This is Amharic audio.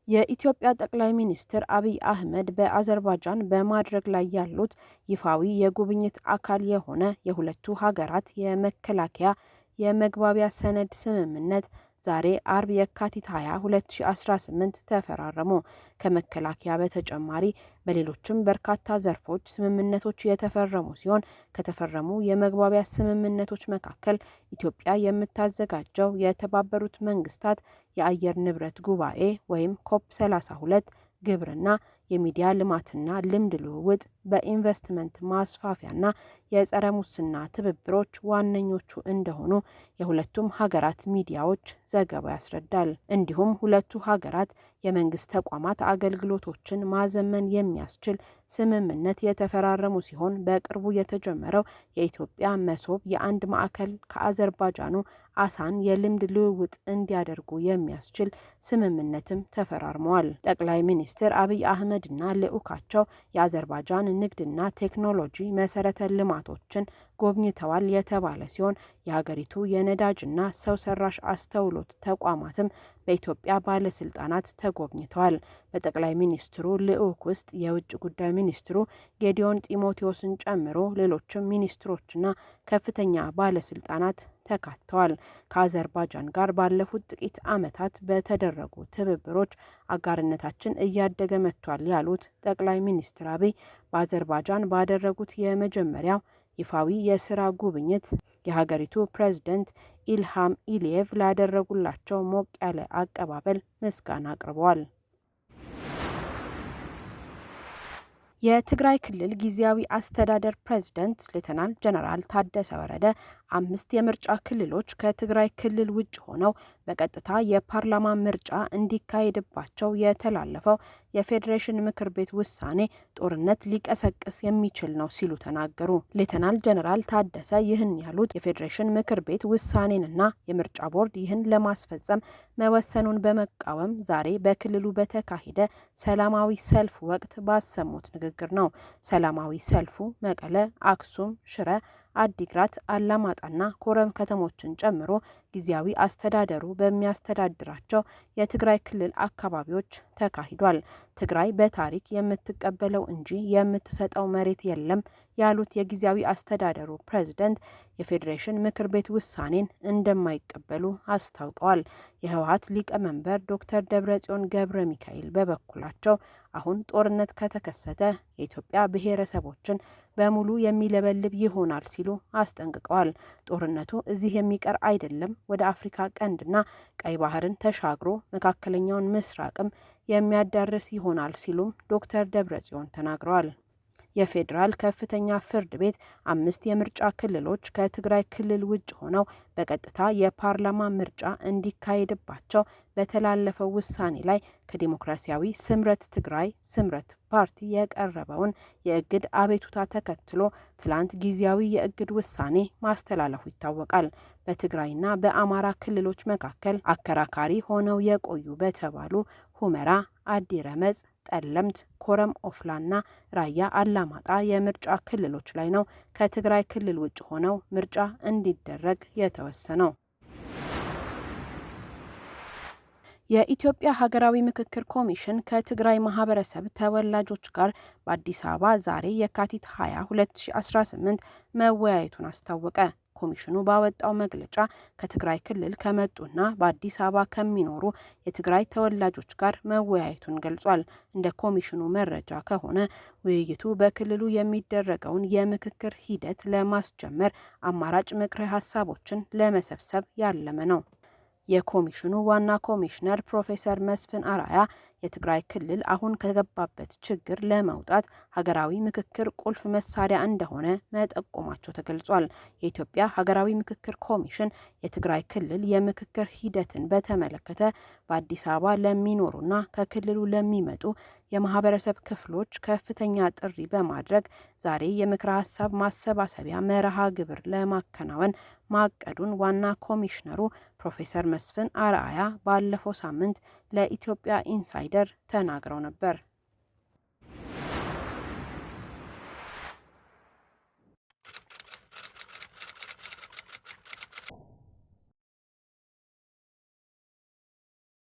የኢትዮጵያ ጠቅላይ ሚኒስትር አብይ አህመድ በአዘርባይጃን በማድረግ ላይ ያሉት ይፋዊ የጉብኝት አካል የሆነ የሁለቱ ሀገራት የመከላከያ የመግባቢያ ሰነድ ስምምነት ዛሬ አርብ የካቲት 20 2018 ተፈራረሙ። ከመከላከያ በተጨማሪ በሌሎችም በርካታ ዘርፎች ስምምነቶች የተፈረሙ ሲሆን ከተፈረሙ የመግባቢያ ስምምነቶች መካከል ኢትዮጵያ የምታዘጋጀው የተባበሩት መንግስታት የአየር ንብረት ጉባኤ ወይም ኮፕ 32፣ ግብርና፣ የሚዲያ ልማትና ልምድ ልውውጥ፣ በኢንቨስትመንት ማስፋፊያና የጸረ ሙስና ትብብሮች ዋነኞቹ እንደሆኑ የሁለቱም ሀገራት ሚዲያዎች ዘገባ ያስረዳል። እንዲሁም ሁለቱ ሀገራት የመንግስት ተቋማት አገልግሎቶችን ማዘመን የሚያስችል ስምምነት የተፈራረሙ ሲሆን በቅርቡ የተጀመረው የኢትዮጵያ መሶብ የአንድ ማዕከል ከአዘርባይጃኑ አሳን የልምድ ልውውጥ እንዲያደርጉ የሚያስችል ስምምነትም ተፈራርመዋል። ጠቅላይ ሚኒስትር አብይ አህመድና ልዑካቸው የአዘርባይጃን ንግድና ቴክኖሎጂ መሰረተ ልማቶችን ጎብኝተዋል የተባለ ሲሆን የሀገሪቱ የነዳጅና ሰው ሰራሽ አስተውሎት ተቋማትም በኢትዮጵያ ባለስልጣናት ተጎብኝተዋል። በጠቅላይ ሚኒስትሩ ልዑክ ውስጥ የውጭ ጉዳይ ሚኒስትሩ ጌዲዮን ጢሞቴዎስን ጨምሮ ሌሎችም ሚኒስትሮችና ከፍተኛ ባለስልጣናት ተካተዋል። ከአዘርባይጃን ጋር ባለፉት ጥቂት ዓመታት በተደረጉ ትብብሮች አጋርነታችን እያደገ መጥቷል ያሉት ጠቅላይ ሚኒስትር አብይ በአዘርባይጃን ባደረጉት የመጀመሪያው ይፋዊ የስራ ጉብኝት የሀገሪቱ ፕሬዝደንት ኢልሃም ኢሊየቭ ላደረጉላቸው ሞቅ ያለ አቀባበል ምስጋና አቅርበዋል። የትግራይ ክልል ጊዜያዊ አስተዳደር ፕሬዝደንት ሌተናል ጀነራል ታደሰ ወረደ 5 የምርጫ ክልሎች ከትግራይ ክልል ውጭ ሆነው በቀጥታ የፓርላማ ምርጫ እንዲካሄድባቸው የተላለፈው የፌዴሬሽን ምክር ቤት ውሳኔ ጦርነት ሊቀሰቅስ የሚችል ነው ሲሉ ተናገሩ። ሌተናል ጀነራል ታደሰ ይህን ያሉት የፌዴሬሽን ምክር ቤት ውሳኔንና የምርጫ ቦርድ ይህን ለማስፈጸም መወሰኑን በመቃወም ዛሬ በክልሉ በተካሄደ ሰላማዊ ሰልፍ ወቅት ባሰሙት ንግግር ነው። ሰላማዊ ሰልፉ መቀለ፣ አክሱም፣ ሽረ፣ አዲግራት፣ አላማጣና ኮረም ከተሞችን ጨምሮ ጊዜያዊ አስተዳደሩ በሚያስተዳድራቸው የትግራይ ክልል አካባቢዎች ተካሂዷል። ትግራይ በታሪክ የምትቀበለው እንጂ የምትሰጠው መሬት የለም ያሉት የጊዜያዊ አስተዳደሩ ፕሬዝደንት የፌዴሬሽን ምክር ቤት ውሳኔን እንደማይቀበሉ አስታውቀዋል። የህወሓት ሊቀመንበር ዶክተር ደብረጽዮን ገብረ ሚካኤል በበኩላቸው አሁን ጦርነት ከተከሰተ የኢትዮጵያ ብሔረሰቦችን በሙሉ የሚለበልብ ይሆናል ሲሉ አስጠንቅቀዋል። ጦርነቱ እዚህ የሚቀር አይደለም፣ ወደ አፍሪካ ቀንድና ቀይ ባህርን ተሻግሮ መካከለኛውን ምስራቅም የሚያዳርስ ይሆናል ሲሉም ዶክተር ደብረጽዮን ተናግረዋል። የፌዴራል ከፍተኛ ፍርድ ቤት 5 የምርጫ ክልሎች ከትግራይ ክልል ውጭ ሆነው በቀጥታ የፓርላማ ምርጫ እንዲካሄድባቸው በተላለፈው ውሳኔ ላይ ከዲሞክራሲያዊ ስምረት ትግራይ ስምረት ፓርቲ የቀረበውን የእግድ አቤቱታ ተከትሎ ትላንት ጊዜያዊ የእግድ ውሳኔ ማስተላለፉ ይታወቃል። በትግራይና በአማራ ክልሎች መካከል አከራካሪ ሆነው የቆዩ በተባሉ ሁመራ፣ አዲረመጽ፣ ጠለምት፣ ኮረም ኦፍላና ራያ አላማጣ የምርጫ ክልሎች ላይ ነው ከትግራይ ክልል ውጭ ሆነው ምርጫ እንዲደረግ የተወሰነው። የኢትዮጵያ ሀገራዊ ምክክር ኮሚሽን ከትግራይ ማህበረሰብ ተወላጆች ጋር በአዲስ አበባ ዛሬ የካቲት 20 2018 መወያየቱን አስታወቀ። ኮሚሽኑ ባወጣው መግለጫ ከትግራይ ክልል ከመጡና በአዲስ አበባ ከሚኖሩ የትግራይ ተወላጆች ጋር መወያየቱን ገልጿል። እንደ ኮሚሽኑ መረጃ ከሆነ ውይይቱ በክልሉ የሚደረገውን የምክክር ሂደት ለማስጀመር አማራጭ ምክረ ሀሳቦችን ለመሰብሰብ ያለመ ነው። የኮሚሽኑ ዋና ኮሚሽነር ፕሮፌሰር መስፍን አርአያ የትግራይ ክልል አሁን ከገባበት ችግር ለመውጣት ሀገራዊ ምክክር ቁልፍ መሳሪያ እንደሆነ መጠቆማቸው ተገልጿል። የኢትዮጵያ ሀገራዊ ምክክር ኮሚሽን የትግራይ ክልል የምክክር ሂደትን በተመለከተ በአዲስ አበባ ለሚኖሩና ከክልሉ ለሚመጡ የማህበረሰብ ክፍሎች ከፍተኛ ጥሪ በማድረግ ዛሬ የምክረ ሀሳብ ማሰባሰቢያ መርሃ ግብር ለማከናወን ማቀዱን ዋና ኮሚሽነሩ ፕሮፌሰር መስፍን አርአያ ባለፈው ሳምንት ለኢትዮጵያ ኢንሳይደር ተናግረው ነበር።